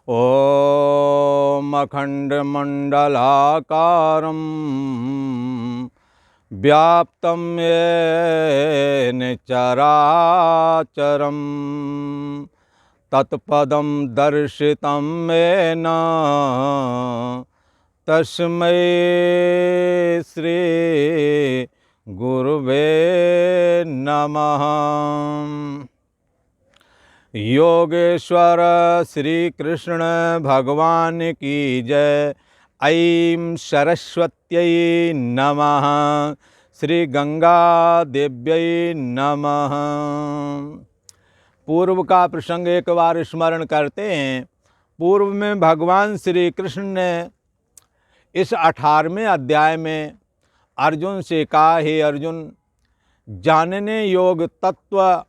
ॐ अखण्डमण्डलाकारं व्याप्तं येन चराचरं तत्पदं दर्शितं येन तस्मै श्री गुरुवे नमः। योगेश्वर श्री कृष्ण भगवान की जय। ऐं सरस्वत्यै नमः। श्री गंगा देव्यै नमः। पूर्व का प्रसंग एक बार स्मरण करते हैं। पूर्व में भगवान श्री कृष्ण ने इस 18वें अध्याय में अर्जुन से कहा, हे अर्जुन, जानने योग तत्व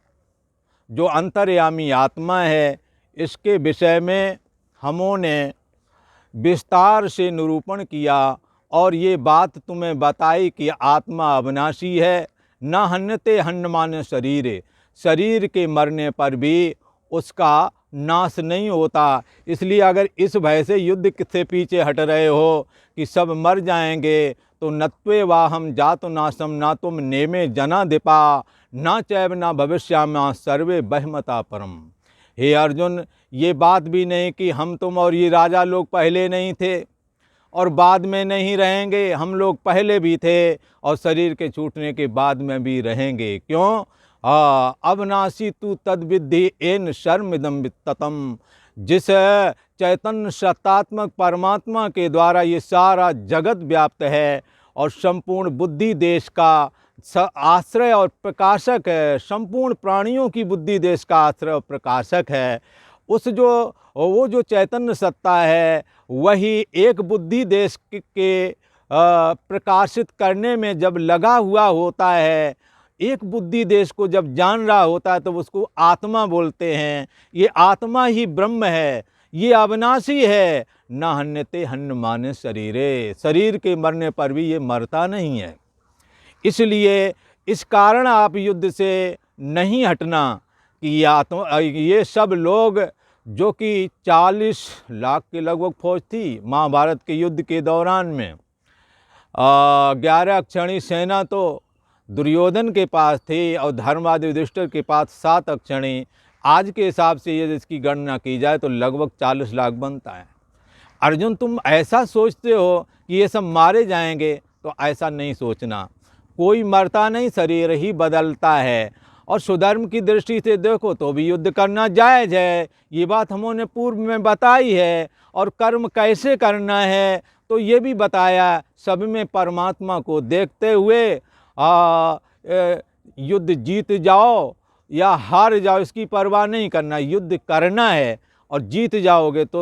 जो अंतर्यामी आत्मा है, इसके विषय में हमने विस्तार से निरूपण किया और ये बात तुम्हें बताई कि आत्मा अविनाशी है, न हन्यते हन्यमान शरीरे, शरीर के मरने पर भी उसका नाश नहीं होता। इसलिए अगर इस भय से युद्ध से पीछे हट रहे हो कि सब मर जाएंगे, तो नत्वे वाहम जातु नाशम ना तुम नेमे जना दिपा ना चैव ना भविष्यामा सर्वे बहमता परम। हे अर्जुन, ये बात भी नहीं कि हम तुम और ये राजा लोग पहले नहीं थे और बाद में नहीं रहेंगे, हम लोग पहले भी थे और शरीर के छूटने के बाद में भी रहेंगे। क्यों? अविनाशी तू तद्विद्धि एन शर्मिदम वित्ततम। जिस चैतन्य सत्तात्मक परमात्मा के द्वारा ये सारा जगत व्याप्त है और संपूर्ण बुद्धि देश का आश्रय और प्रकाशक है, संपूर्ण प्राणियों की बुद्धि देश का आश्रय और प्रकाशक है, वो जो चैतन्य सत्ता है वही एक बुद्धि देश के प्रकाशित करने में जब लगा हुआ होता है, एक बुद्धि देश को जब जान रहा होता है तो उसको आत्मा बोलते हैं। ये आत्मा ही ब्रह्म है, ये अविनाशी है, न हन्यते हन्यमाने शरीरे, शरीर के मरने पर भी ये मरता नहीं है। इसलिए इस कारण आप युद्ध से नहीं हटना कि ये सब लोग जो कि 40 लाख के लगभग फौज थी महाभारत के युद्ध के दौरान में, 11 अक्षणी सेना तो दुर्योधन के पास थी और धर्मराज युधिष्ठिर के पास 7 अक्षणी। आज के हिसाब से यदि इसकी गणना की जाए तो लगभग 40 लाख बनता है। अर्जुन, तुम ऐसा सोचते हो कि ये सब मारे जाएंगे, तो ऐसा नहीं सोचना। कोई मरता नहीं, शरीर ही बदलता है। और सुधर्म की दृष्टि से देखो तो भी युद्ध करना जायज़ है, ये बात हमने पूर्व में बताई है। और कर्म कैसे करना है तो ये भी बताया। सब में परमात्मा को देखते हुए युद्ध जीत जाओ या हार जाओ इसकी परवाह नहीं करना, युद्ध करना है। और जीत जाओगे तो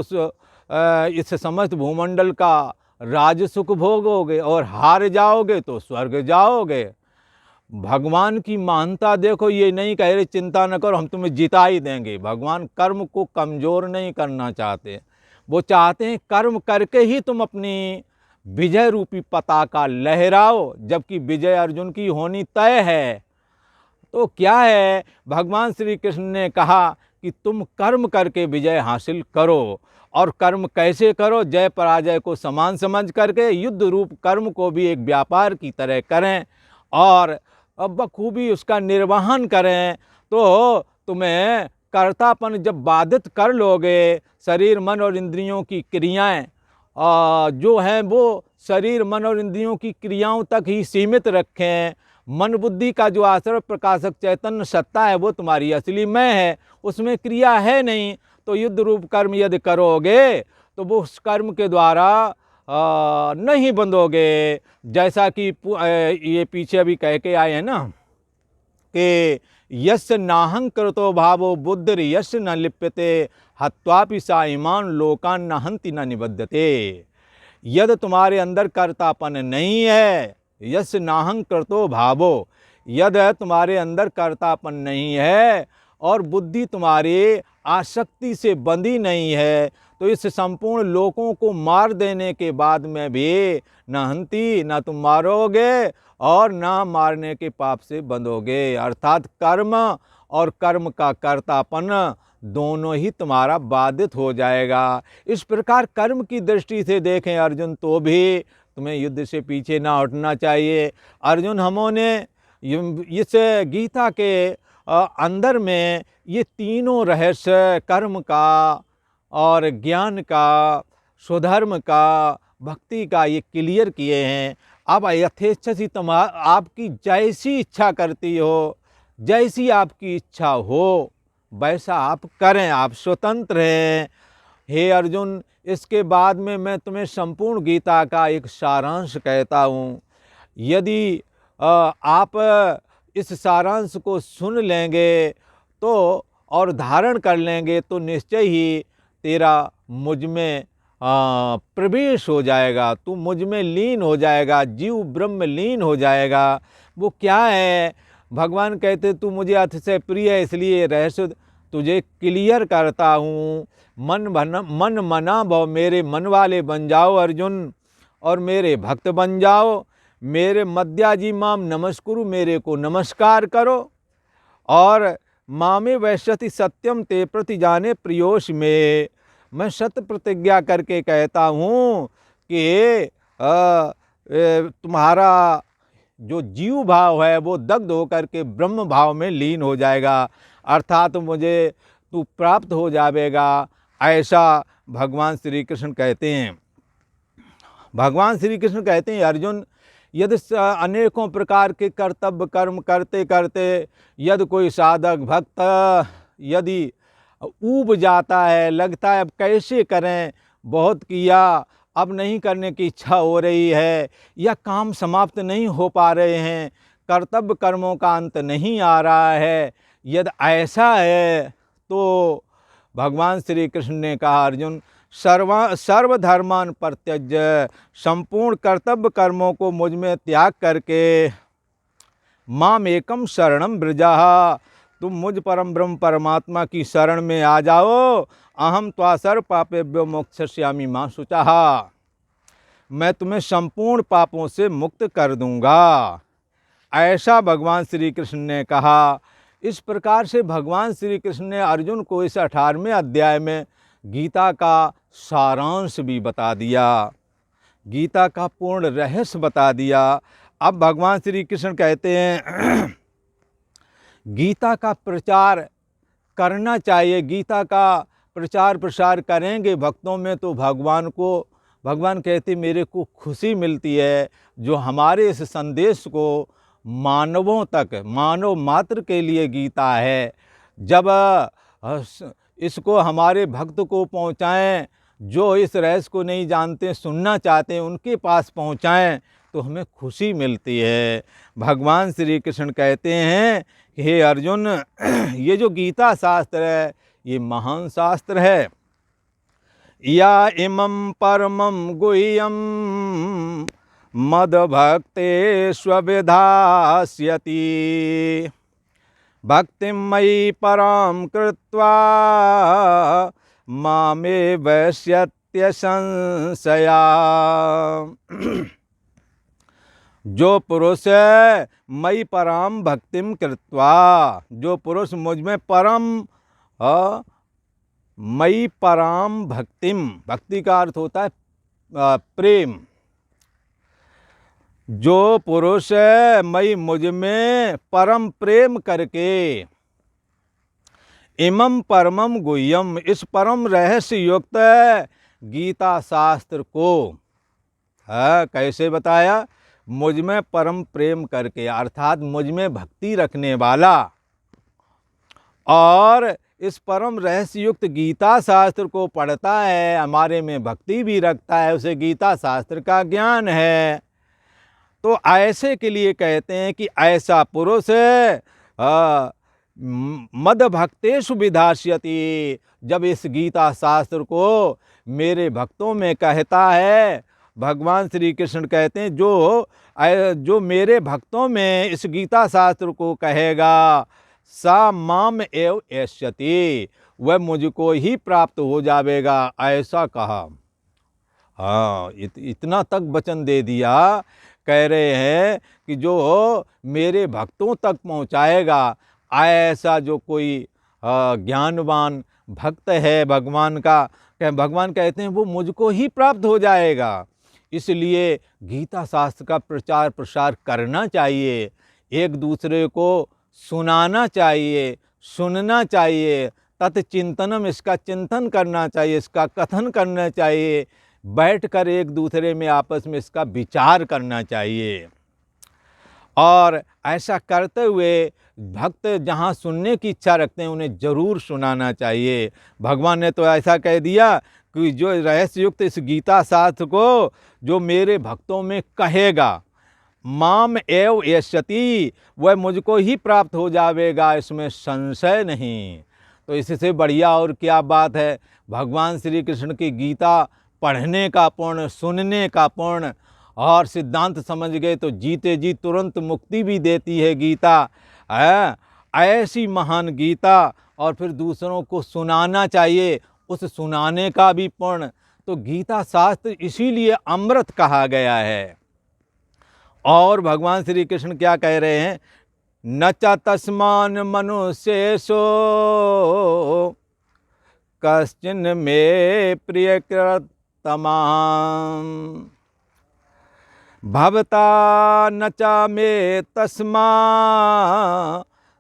इस समस्त भूमंडल का राज सुख भोगोगे और हार जाओगे तो स्वर्ग जाओगे। भगवान की महानता देखो, ये नहीं कह रहे चिंता न करो हम तुम्हें जिता ही देंगे। भगवान कर्म को कमज़ोर नहीं करना चाहते, वो चाहते हैं कर्म करके ही तुम अपनी विजय रूपी पताका लहराओ, जबकि विजय अर्जुन की होनी तय है। तो क्या है, भगवान श्री कृष्ण ने कहा कि तुम कर्म करके विजय हासिल करो। और कर्म कैसे करो? जय पराजय को समान समझ करके युद्ध रूप कर्म को भी एक व्यापार की तरह करें और बखूबी उसका निर्वहन करें। तो तुम्हें कर्तापन जब बाधित कर लोगे, शरीर मन और इंद्रियों की क्रियाएं जो हैं वो शरीर मन और इंद्रियों की क्रियाओं तक ही सीमित रखें। मन बुद्धि का जो आश्रय प्रकाशक चैतन्य सत्ता है वो तुम्हारी असली मैं है, उसमें क्रिया है नहीं। तो युद्ध रूप कर्म यदि करोगे तो वो उस कर्म के द्वारा नहीं बंधोगे। जैसा कि ये पीछे अभी कह के आए हैं ना कि यस्य नाहं कृतो भावो बुद्धिर यस्य न लिप्यते हत्वापि सा ईमान लोकान न हंति न निबध्यते। यदि तुम्हारे अंदर कर्तापन नहीं है, यस्य नाहं कृतो भावो, यदि तुम्हारे अंदर कर्तापन नहीं है और बुद्धि तुम्हारी आसक्ति से बंधी नहीं है, तो इस संपूर्ण लोकों को मार देने के बाद में भी न हंती, न तुम मारोगे और न मारने के पाप से बंधोगे। अर्थात कर्म और कर्म का कर्तापन दोनों ही तुम्हारा बाधित हो जाएगा। इस प्रकार कर्म की दृष्टि से देखें अर्जुन तो भी तुम्हें युद्ध से पीछे ना हटना चाहिए। अर्जुन, हमने इस गीता के अंदर में ये तीनों रहस्य कर्म का और ज्ञान का, स्वधर्म का, भक्ति का ये क्लियर किए हैं। अब यथेच्छसी आपकी जैसी इच्छा करती हो, जैसी आपकी इच्छा हो वैसा आप करें, आप स्वतंत्र हैं। हे अर्जुन, इसके बाद में मैं तुम्हें संपूर्ण गीता का एक सारांश कहता हूँ। यदि आप इस सारांश को सुन लेंगे तो और धारण कर लेंगे तो निश्चय ही तेरा मुझ में प्रवेश हो जाएगा, तू मुझ में लीन हो जाएगा, जीव ब्रह्म लीन हो जाएगा। वो क्या है? भगवान कहते तू मुझे अतिशय प्रिय है, इसलिए रहस्य तुझे क्लियर करता हूँ। मन मना भव, मेरे मन वाले बन जाओ अर्जुन, और मेरे भक्त बन जाओ। मेरे मद्याजी माम नमस्कुरु, मेरे को नमस्कार करो। और मामे वैश्यति सत्यम ते प्रति जाने प्रियोश में, मैं सत्य प्रतिज्ञा करके कहता हूँ कि तुम्हारा जो जीव भाव है वो दग्ध होकर के ब्रह्म भाव में लीन हो जाएगा, अर्थात मुझे तू प्राप्त हो जाएगा, ऐसा भगवान श्री कृष्ण कहते हैं। भगवान श्री कृष्ण कहते हैं अर्जुन, यदि अनेकों प्रकार के कर्तव्य कर्म करते करते यदि कोई साधक भक्त यदि ऊब जाता है, लगता है अब कैसे करें, बहुत किया अब नहीं करने की इच्छा हो रही है, या काम समाप्त नहीं हो पा रहे हैं, कर्तव्य कर्मों का अंत नहीं आ रहा है, यदि ऐसा है तो भगवान श्री कृष्ण ने कहा अर्जुन, सर्वधर्मान परित्यज्य, संपूर्ण कर्तव्य कर्मों को मुझ में त्याग करके माम एकम शरणम व्रजा, तुम मुझ परम ब्रह्म परमात्मा की शरण में आ जाओ। अहम त्वा सर्व पापेभ्यो मोक्षयिष्यामि मा शुचः, मैं तुम्हें संपूर्ण पापों से मुक्त कर दूंगा, ऐसा भगवान श्री कृष्ण ने कहा। इस प्रकार से भगवान श्री कृष्ण ने अर्जुन को इस 18वें अध्याय में गीता का सारांश भी बता दिया, गीता का पूर्ण रहस्य बता दिया। अब भगवान श्री कृष्ण कहते हैं गीता का प्रचार करना चाहिए, गीता का प्रचार प्रसार करेंगे भक्तों में तो भगवान कहते मेरे को खुशी मिलती है, जो हमारे इस संदेश को मानवों तक, मानव मात्र के लिए गीता है, जब इसको हमारे भक्त को पहुँचाएं, जो इस रहस्य को नहीं जानते, सुनना चाहते हैं, उनके पास पहुँचाएं तो हमें खुशी मिलती है। भगवान श्री कृष्ण कहते हैं कि हे अर्जुन, ये जो गीता शास्त्र है ये महान शास्त्र है। या इमं परमं गुह्यं मद्भक्ते स्वविधास्यति, भक्तिं मयि परां कृत्वा मामे वैश्यत्य संशया। जो पुरुष मयि पराम भक्तिम कृत्वा, जो पुरुष मुझ में परम मयि पराम भक्तिम, भक्ति का अर्थ होता है प्रेम, जो पुरुष मयि मुझ में परम प्रेम करके इमं परमम गुह्यम, इस परम रहस्य युक्त गीता शास्त्र को कैसे बताया, मुझ में परम प्रेम करके, अर्थात मुझ में भक्ति रखने वाला, और इस परम रहस्य युक्त गीता शास्त्र को पढ़ता है, हमारे में भक्ति भी रखता है, उसे गीता शास्त्र का ज्ञान है, तो ऐसे के लिए कहते हैं कि ऐसा पुरुष मद भक्तेषु विधास्यति, जब इस गीता शास्त्र को मेरे भक्तों में कहता है, भगवान श्री कृष्ण कहते हैं जो मेरे भक्तों में इस गीता शास्त्र को कहेगा, सा माम एव एष्यति, वह मुझको ही प्राप्त हो जाएगा, ऐसा कहा। हाँ, इतना तक वचन दे दिया, कह रहे हैं कि जो मेरे भक्तों तक पहुँचाएगा, ऐसा जो कोई ज्ञानवान भक्त है भगवान का, भगवान कहते हैं वो मुझको ही प्राप्त हो जाएगा। इसलिए गीता शास्त्र का प्रचार प्रसार करना चाहिए, एक दूसरे को सुनाना चाहिए, सुनना चाहिए, तत्चिंतनम, इसका चिंतन करना चाहिए, इसका कथन करना चाहिए, बैठकर एक दूसरे में आपस में इसका विचार करना चाहिए। और ऐसा करते हुए भक्त जहाँ सुनने की इच्छा रखते हैं उन्हें जरूर सुनाना चाहिए। भगवान ने तो ऐसा कह दिया कि जो रहस्य युक्त इस गीता शास्त्र को जो मेरे भक्तों में कहेगा, माम एव यस्यति, वह मुझको ही प्राप्त हो जाएगा, इसमें संशय नहीं। तो इससे बढ़िया और क्या बात है। भगवान श्री कृष्ण की गीता पढ़ने का पुण्य, सुनने का पुण्य, और सिद्धांत समझ गए तो जीते जी तुरंत मुक्ति भी देती है गीता। ऐसी महान गीता, और फिर दूसरों को सुनाना चाहिए, उस सुनाने का भी पुण्य। तो गीता शास्त्र इसीलिए अमृत कहा गया है। और भगवान श्री कृष्ण क्या कह रहे हैं, न च तस्मान मनुष्येषु कश्चिन मे प्रियकृतमां भवता न च मे तस्मा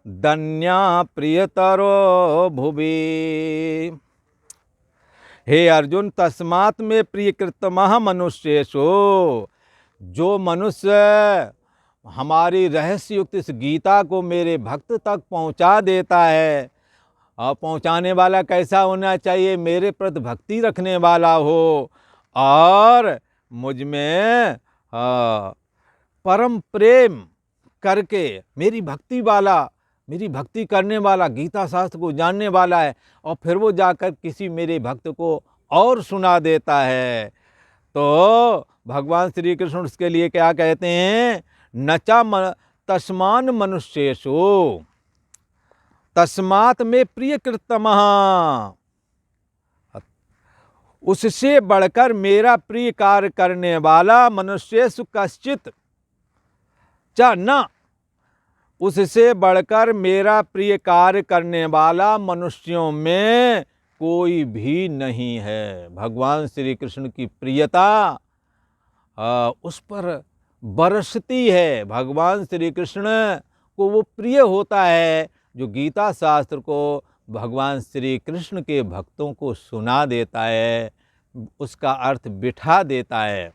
दन्या प्रियतरो भुवि। हे अर्जुन, तस्मात् में प्रियकृतमः मनुष्येषु, जो मनुष्य हमारी रहस्य युक्त इस गीता को मेरे भक्त तक पहुंचा देता है, और पहुंचाने वाला कैसा होना चाहिए, मेरे प्रति भक्ति रखने वाला हो और मुझ में परम प्रेम करके मेरी भक्ति वाला, मेरी भक्ति करने वाला, गीता शास्त्र को जानने वाला है, और फिर वो जाकर किसी मेरे भक्त को और सुना देता है। तो भगवान श्री कृष्ण उसके लिए क्या कहते हैं, नचा तस्मान मनुष्येषु, तस्मात् में प्रियकृतमः, उससे बढ़कर मेरा प्रिय कार्य करने वाला मनुष्येषु कश्चित च न, उससे बढ़कर मेरा प्रिय कार्य करने वाला मनुष्यों में कोई भी नहीं है। भगवान श्री कृष्ण की प्रियता उस पर बरसती है। भगवान श्री कृष्ण को वो प्रिय होता है जो गीता शास्त्र को भगवान श्री कृष्ण के भक्तों को सुना देता है, उसका अर्थ बिठा देता है।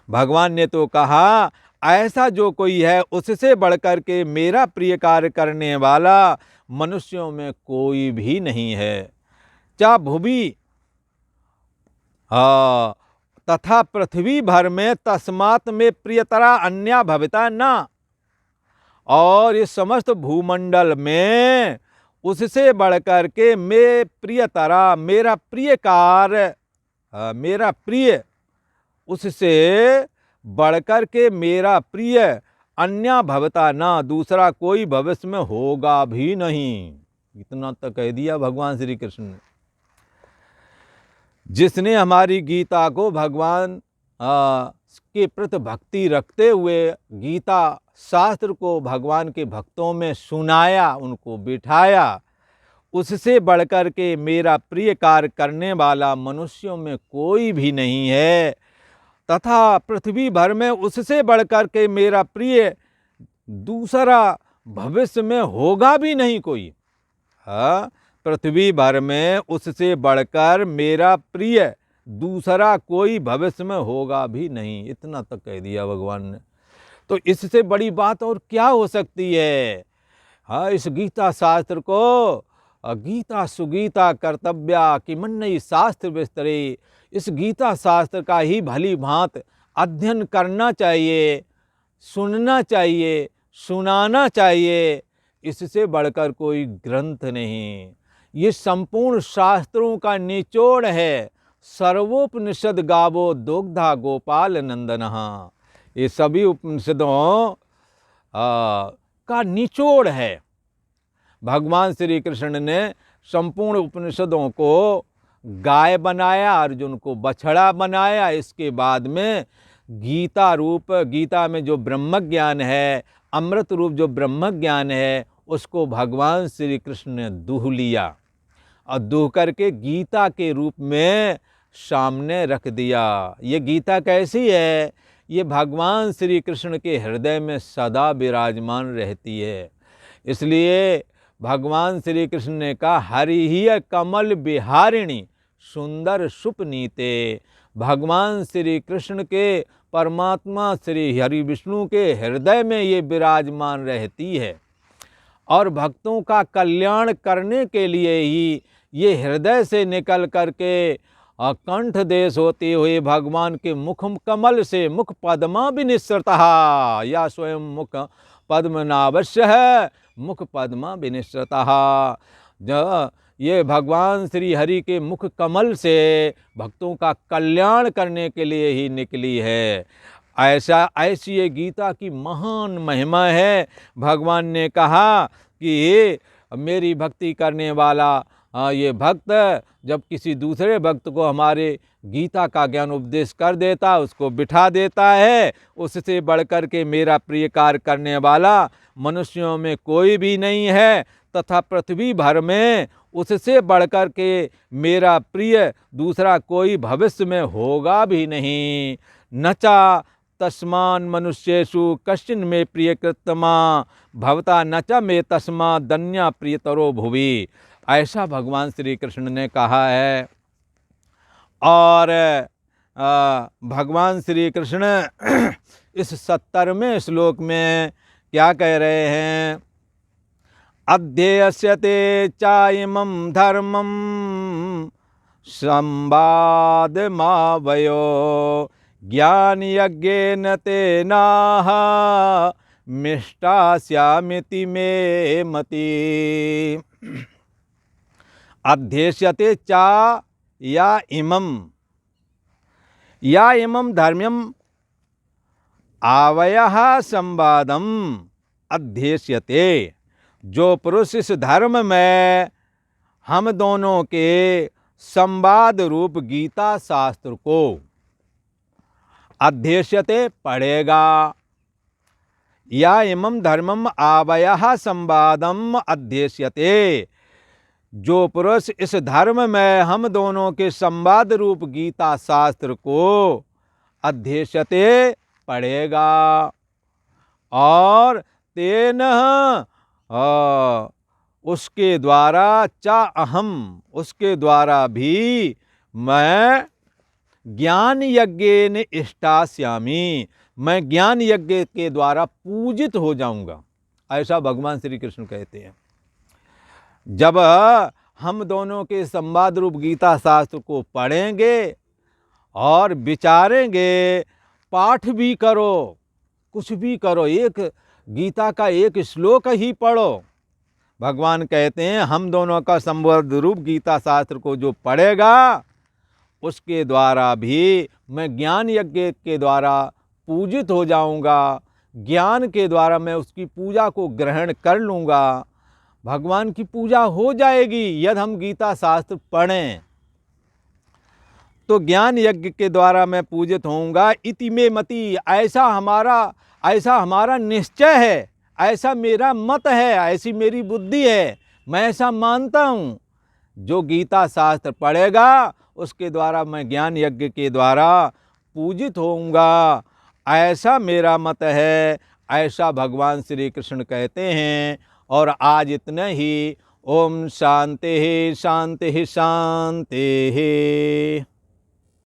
भगवान ने तो कहा, ऐसा जो कोई है उससे बढ़कर के मेरा प्रिय कार्य करने वाला मनुष्यों में कोई भी नहीं है। चा भुवि तथा पृथ्वी भर में तस्मात् में प्रियतरा अन्या भविता न, और इस समस्त भूमंडल में उससे बढ़कर के मैं प्रियतरा, मेरा प्रिय कार्य, मेरा प्रिय, उससे बढ़कर के मेरा प्रिय अन्या भवता ना, दूसरा कोई भविष्य में होगा भी नहीं। इतना तो कह दिया भगवान श्री कृष्ण ने। जिसने हमारी गीता को भगवान के प्रति भक्ति रखते हुए गीता शास्त्र को भगवान के भक्तों में सुनाया, उनको बिठाया, उससे बढ़कर के मेरा प्रिय कार्य करने वाला मनुष्यों में कोई भी नहीं है, तथा पृथ्वी भर में उससे बढ़कर के मेरा प्रिय दूसरा भविष्य में होगा भी नहीं कोई। पृथ्वी भर में उससे बढ़कर मेरा प्रिय दूसरा कोई भविष्य में होगा भी नहीं। इतना तक कह दिया भगवान ने। तो इससे बड़ी बात और क्या हो सकती है। इस गीता शास्त्र को गीता सुगीता कर्तव्या कि मन्नई शास्त्र विस्तरे, इस गीता शास्त्र का ही भली भांत अध्ययन करना चाहिए, सुनना चाहिए, सुनाना चाहिए। इससे बढ़कर कोई ग्रंथ नहीं। ये संपूर्ण शास्त्रों का निचोड़ है। सर्वोपनिषद गावो दुग्धा गोपाल नंदनः, ये सभी उपनिषदों का निचोड़ है। भगवान श्री कृष्ण ने संपूर्ण उपनिषदों को गाय बनाया, अर्जुन को बछड़ा बनाया। इसके बाद में गीता रूप, गीता में जो ब्रह्म ज्ञान है, अमृत रूप जो ब्रह्म ज्ञान है, उसको भगवान श्री कृष्ण ने दूह लिया और दूह करके गीता के रूप में सामने रख दिया। ये गीता कैसी है? ये भगवान श्री कृष्ण के हृदय में सदा विराजमान रहती है। इसलिए भगवान श्री कृष्ण ने कहा, हरि ही कमल बिहारिणी सुंदर सुपनीते। भगवान श्री कृष्ण के, परमात्मा श्री हरि विष्णु के हृदय में ये विराजमान रहती है और भक्तों का कल्याण करने के लिए ही ये हृदय से निकल करके कंठ देश होते हुए भगवान के मुख कमल से मुख पद्मा विनिसृतः, या स्वयं मुख पद्मनाभस्य है मुख पद्मा विनिसृतः। ये भगवान श्री हरि के मुख कमल से भक्तों का कल्याण करने के लिए ही निकली है। ऐसी ये गीता की महान महिमा है। भगवान ने कहा कि ये मेरी भक्ति करने वाला ये भक्त जब किसी दूसरे भक्त को हमारे गीता का ज्ञान उपदेश कर देता, उसको बिठा देता है, उससे बढ़कर के मेरा प्रिय कार्य करने वाला मनुष्यों में कोई भी नहीं है तथा पृथ्वी भर में उससे बढ़कर के मेरा प्रिय दूसरा कोई भविष्य में होगा भी नहीं। नचा तस्मान मनुष्येषु कश्चिन में प्रियकृतमा भवता नचा में तस्मा दन्या प्रियतरो भुवि। ऐसा भगवान श्री कृष्ण ने कहा है। और भगवान श्री कृष्ण इस 70वें श्लोक में क्या कह रहे हैं? अध्येयस्यते चाइमं धर्मं संवादमावयो ज्ञान यज्ञेन तेनाह मिष्टास्यामिति मे मति। अध्येष्यते चा या इमं धर्म्यम आवयः संवादम अध्येष्यते। जो पुरुष इस धर्म में हम दोनों के संवाद रूप गीता शास्त्र को अध्येष्यते पढ़ेगा, या इमं धर्मम आवयः संवादम अध्येष्यते, जो पुरुष इस धर्म में हम दोनों के संवाद रूप गीता शास्त्र को अध्येष्यते पढ़ेगा, और तेन उसके द्वारा चा अहम, उसके द्वारा भी मैं ज्ञान यज्ञेन इष्टास्यामि, मैं ज्ञान यज्ञ के द्वारा पूजित हो जाऊंगा। ऐसा भगवान श्री कृष्ण कहते हैं। जब हम दोनों के संवाद रूप गीता शास्त्र को पढ़ेंगे और विचारेंगे, पाठ भी करो, कुछ भी करो, एक गीता का एक श्लोक ही पढ़ो। भगवान कहते हैं हम दोनों का संवाद रूप गीता शास्त्र को जो पढ़ेगा उसके द्वारा भी मैं ज्ञान यज्ञ के द्वारा पूजित हो जाऊंगा, ज्ञान के द्वारा मैं उसकी पूजा को ग्रहण कर लूँगा, भगवान की पूजा हो जाएगी। यदि हम गीता शास्त्र पढ़ें तो ज्ञान यज्ञ के द्वारा मैं पूजित होऊंगा। इति में मति, ऐसा हमारा निश्चय है, ऐसा मेरा मत है, ऐसी मेरी बुद्धि है, मैं ऐसा मानता हूँ। जो गीता शास्त्र पढ़ेगा उसके द्वारा मैं ज्ञान यज्ञ के द्वारा पूजित होऊंगा, ऐसा मेरा मत है, ऐसा भगवान श्री कृष्ण कहते हैं। और आज इतना ही। ओम शांति शांति शांति।